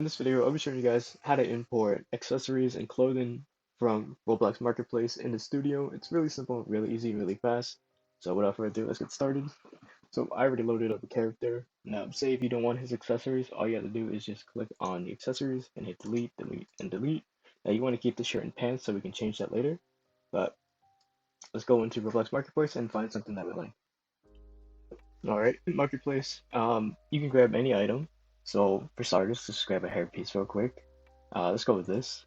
In this video, I'll be showing you guys how to import accessories and clothing from Roblox Marketplace in the studio. It's really simple, really easy, really fast. So without further ado, let's get started. So I already loaded up a character. Now, say if you don't want his accessories, all you have to do is just click on the accessories and hit delete, delete, and delete. Now you want to keep the shirt and pants so we can change that later. But let's go into Roblox Marketplace and find something that we like. All right, in Marketplace, you can grab any item. So for starters, just grab a hairpiece real quick. Let's go with this.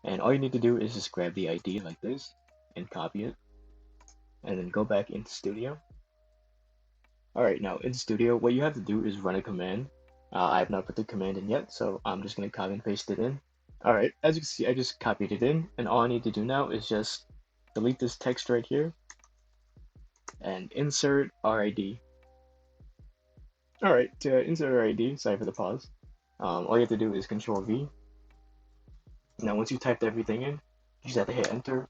And all you need to do is just grab the ID like this and copy it. And then go back into Studio. All right, now in Studio, what you have to do is run a command. I have not put the command in yet, so I'm just going to copy and paste it in. All right, as you can see, I just copied it in. And all I need to do now is just delete this text right here and insert RID. All right, to insert RID, sorry for the pause. All you have to do is Control V. Now, once you typed everything in, you just have to hit enter.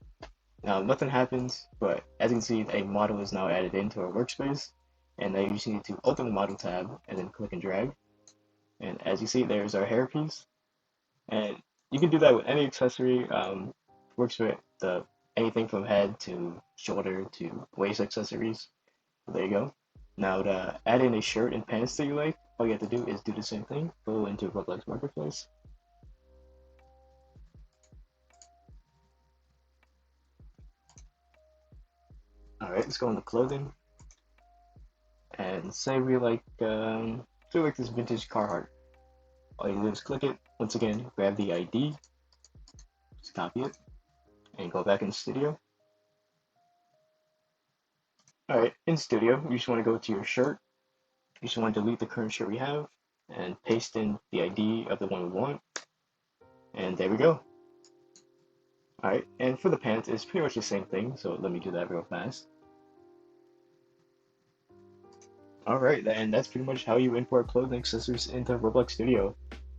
Now, nothing happens, but as you can see, a model is now added into our workspace. And now you just need to open the model tab and then click and drag. And as you see, there's our hairpiece. And you can do that with any accessory. Works with anything from head to shoulder to waist accessories. So there you go. Now to add in a shirt and pants that you like, all you have to do is do the same thing. Go into Roblox Marketplace. All right, let's go into clothing. And say we like this vintage Carhartt. All you do is click it. Once again, grab the ID, just copy it, and go back in Studio. All right, in Studio, you just want to go to your shirt. You just want to delete the current shirt we have and paste in the ID of the one we want. And there we go. All right, and for the pants, it's pretty much the same thing. So let me do that real fast. All right, and that's pretty much how you import clothing accessories into Roblox Studio.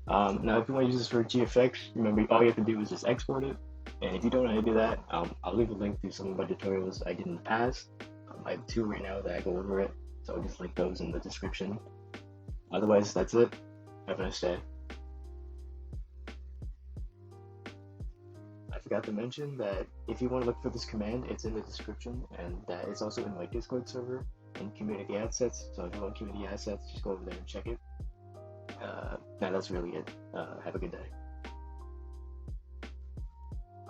Now, if you want to use this for GFX, remember all you have to do is just export it. And if you don't know how to do that, I'll leave a link to some of my tutorials I did in the past. I have two right now that I go over it, so I'll just link those in the description. Otherwise, that's it. Have a nice day. I forgot to mention that if you want to look for this command, it's in the description, and that is also in my Discord server and community assets. So if you want community assets, just go over there and check it. Now that's really it. Have a good day.